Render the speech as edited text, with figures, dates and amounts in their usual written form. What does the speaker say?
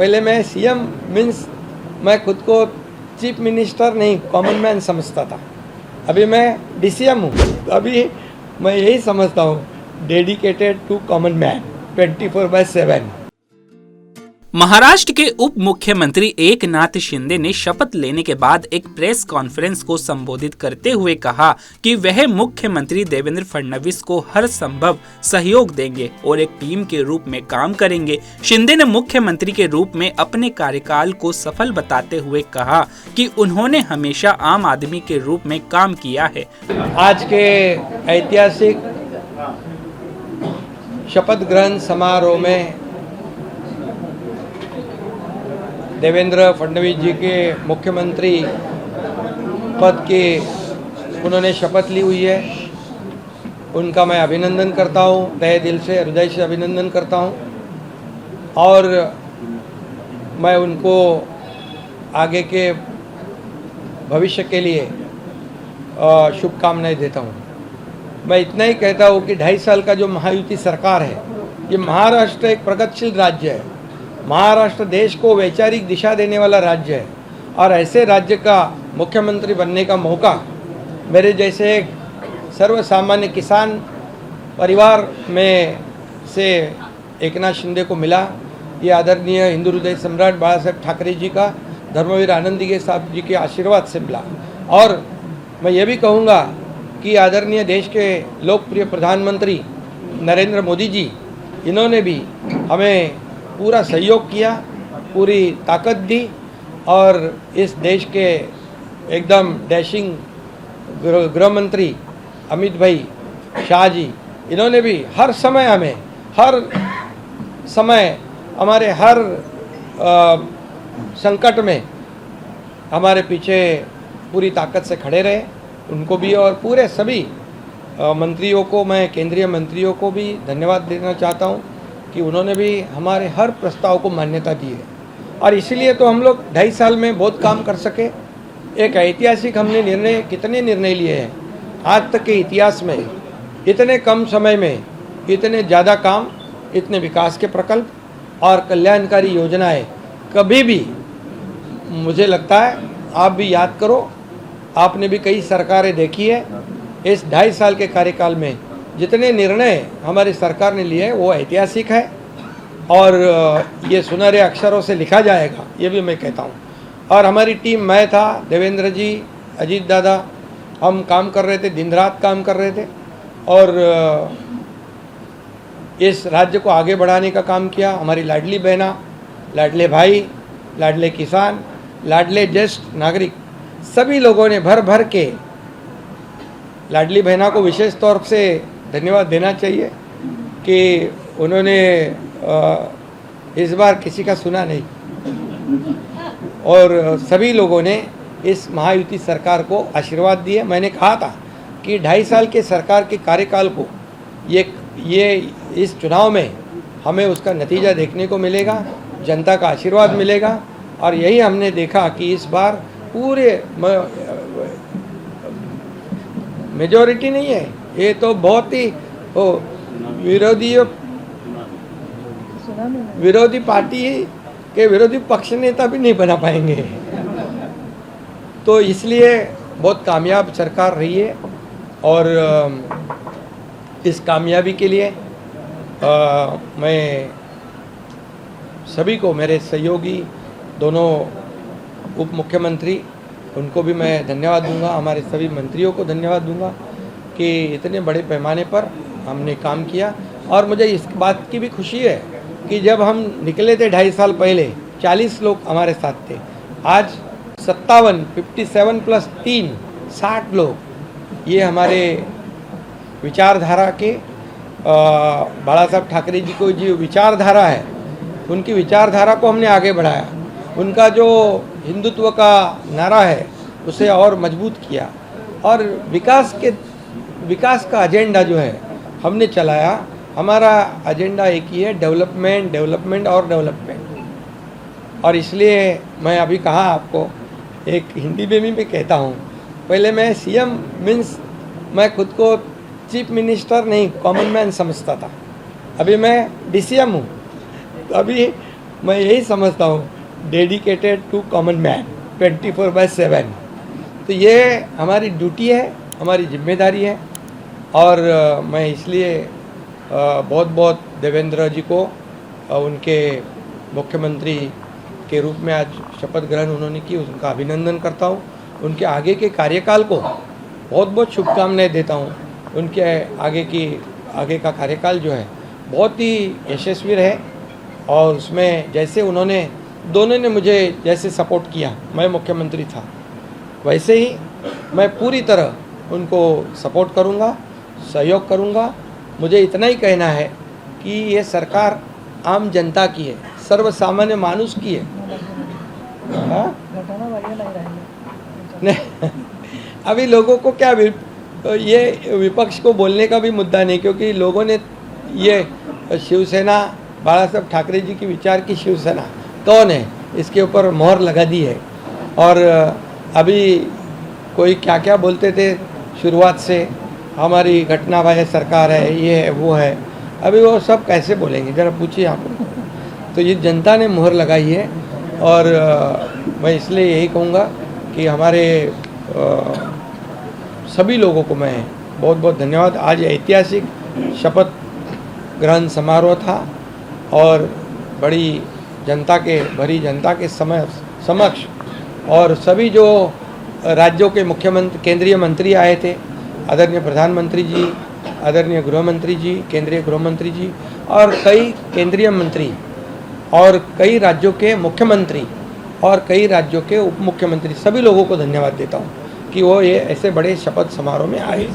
पहले मैं CM means मैं खुद को चीफ मिनिस्टर नहीं कॉमन मैन समझता था। अभी मैं डीसीएम हूँ, अभी मैं यही समझता हूँ, dedicated to common man 24/7। Maharashtra के उप मुख्यमंत्री एकनाथ शिंदे ने शपथ लेने के बाद एक प्रेस कॉन्फ्रेंस को संबोधित करते हुए कहा कि वह मुख्यमंत्री देवेंद्र फडणवीस को हर संभव सहयोग देंगे और एक टीम के रूप में काम करेंगे। शिंदे ने मुख्यमंत्री के रूप में अपने कार्यकाल को सफल बताते हुए कहा कि उन्होंने हमेशा आम आदमी के रूप में काम किया है। आज के ऐतिहासिक शपथ ग्रहण समारोह में देवेंद्र फडणवीस जी के मुख्यमंत्री पद की उन्होंने शपथ ली हुई है। उनका मैं अभिनंदन करता हूँ, तहे दिल से हृदय से अभिनंदन करता हूँ और मैं उनको आगे के भविष्य के लिए शुभकामनाएं देता हूँ। मैं इतना ही कहता हूँ कि 2.5 साल का जो महायुति सरकार है, ये महाराष्ट्र एक प्रगतिशील राज्य है। महाराष्ट्र देश को वैचारिक दिशा देने वाला राज्य है और ऐसे राज्य का मुख्यमंत्री बनने का मौका मेरे जैसे एक सर्वसामान्य किसान परिवार में से एकनाथ शिंदे को मिला। ये आदरणीय हिंदू हृदय सम्राट बाला साहेब ठाकरे जी का, धर्मवीर आनंदी साहब जी के आशीर्वाद से मिला। और मैं ये भी कहूँगा कि आदरणीय देश के लोकप्रिय प्रधानमंत्री नरेंद्र मोदी जी, इन्होंने भी हमें पूरा सहयोग किया, पूरी ताकत दी और इस देश के एकदम डैशिंग गृह मंत्री अमित भाई शाह जी, इन्होंने भी हर समय हमारे हर संकट में हमारे पीछे पूरी ताकत से खड़े रहे। उनको भी और पूरे सभी मंत्रियों को, मैं केंद्रीय मंत्रियों को भी धन्यवाद देना चाहता हूँ कि उन्होंने भी हमारे हर प्रस्ताव को मान्यता दी है और इसीलिए तो हम लोग 2.5 साल में बहुत काम कर सके। एक ऐतिहासिक हमने कितने निर्णय लिए हैं आज तक के इतिहास में, इतने कम समय में इतने ज़्यादा काम, इतने विकास के प्रकल्प और कल्याणकारी योजनाएं कभी भी, मुझे लगता है आप भी याद करो, आपने भी कई सरकारें देखी है, इस 2.5 साल के कार्यकाल में जितने निर्णय हमारी सरकार ने लिए वो ऐतिहासिक है और ये सुनहरे अक्षरों से लिखा जाएगा, ये भी मैं कहता हूँ। और हमारी टीम, मैं था, देवेंद्र जी, अजीत दादा, हम काम कर रहे थे, दिन रात काम कर रहे थे और इस राज्य को आगे बढ़ाने का काम किया। हमारी लाडली बहना, लाडले भाई, लाडले किसान, लाडले ज्येष्ठ नागरिक, सभी लोगों ने भर भर के, लाडली बहना को विशेष तौर से धन्यवाद देना चाहिए कि उन्होंने इस बार किसी का सुना नहीं और सभी लोगों ने इस महायुति सरकार को आशीर्वाद दिए। मैंने कहा था कि 2.5 साल के सरकार के कार्यकाल को ये इस चुनाव में हमें उसका नतीजा देखने को मिलेगा, जनता का आशीर्वाद मिलेगा और यही हमने देखा कि इस बार पूरे मेजॉरिटी नहीं है, ये तो बहुत ही विरोधी पार्टी के विरोधी पक्ष नेता भी नहीं बना पाएंगे। तो इसलिए बहुत कामयाब सरकार रही है और इस कामयाबी के लिए मैं सभी को, मेरे सहयोगी दोनों उप मुख्यमंत्री, उनको भी मैं धन्यवाद दूंगा, हमारे सभी मंत्रियों को धन्यवाद दूंगा कि इतने बड़े पैमाने पर हमने काम किया। और मुझे इस बात की भी खुशी है कि जब हम निकले थे 2.5 साल पहले 40 लोग हमारे साथ थे, आज 57 प्लस 3 60 लोग, ये हमारे विचारधारा के बाला साहब ठाकरे जी को जो विचारधारा है, उनकी विचारधारा को हमने आगे बढ़ाया। उनका जो हिंदुत्व का नारा है उसे और मजबूत किया और विकास का एजेंडा जो है हमने चलाया। हमारा एजेंडा एक ही है, डेवलपमेंट और डेवलपमेंट। और इसलिए मैं अभी कहा आपको, एक हिंदी में भी मैं कहता हूँ, पहले मैं सीएम मीन्स मैं खुद को चीफ मिनिस्टर नहीं कॉमन मैन समझता था। अभी मैं डीसीएम हूँ, अभी मैं यही समझता हूँ, डेडिकेटेड टू कॉमन मैन 24/7। तो ये हमारी ड्यूटी है, हमारी जिम्मेदारी है। और मैं इसलिए बहुत बहुत देवेंद्र जी को उनके मुख्यमंत्री के रूप में आज शपथ ग्रहण उन्होंने की, उनका अभिनंदन करता हूँ। उनके आगे के कार्यकाल को बहुत बहुत शुभकामनाएं देता हूँ। उनके आगे का कार्यकाल जो है बहुत ही यशस्वी रहे, और उसमें जैसे उन्होंने दोनों ने मुझे जैसे सपोर्ट किया, मैं मुख्यमंत्री था, वैसे ही मैं पूरी तरह उनको सपोर्ट करूँगा, सहयोग करूँगा। मुझे इतना ही कहना है कि ये सरकार आम जनता की है, सर्वसामान्य मानुष की है। हाँ? नहीं, अभी लोगों को क्या ये विपक्ष को बोलने का भी मुद्दा नहीं, क्योंकि लोगों ने ये शिवसेना, बाला साहब ठाकरे जी की विचार की शिवसेना कौन है, इसके ऊपर मोहर लगा दी है। और अभी कोई क्या क्या बोलते थे शुरुआत से, हमारी घटना बाह्य सरकार है, ये है वो है, अभी वो सब कैसे बोलेंगे, ज़रा पूछिए आप। तो ये जनता ने मोहर लगाई है। और मैं इसलिए यही कहूँगा कि हमारे सभी लोगों को मैं बहुत बहुत धन्यवाद। आज ऐतिहासिक शपथ ग्रहण समारोह था, और बड़ी भरी जनता के समक्ष, और सभी जो राज्यों के मुख्यमंत्री, केंद्रीय मंत्री आए थे, आदरणीय प्रधानमंत्री जी, आदरणीय गृह मंत्री जी, केंद्रीय गृह मंत्री जी, और कई केंद्रीय मंत्री, और कई राज्यों के मुख्यमंत्री, और कई राज्यों के उप मुख्यमंत्री, सभी लोगों को धन्यवाद देता हूँ कि वो ये ऐसे बड़े शपथ समारोह में आए।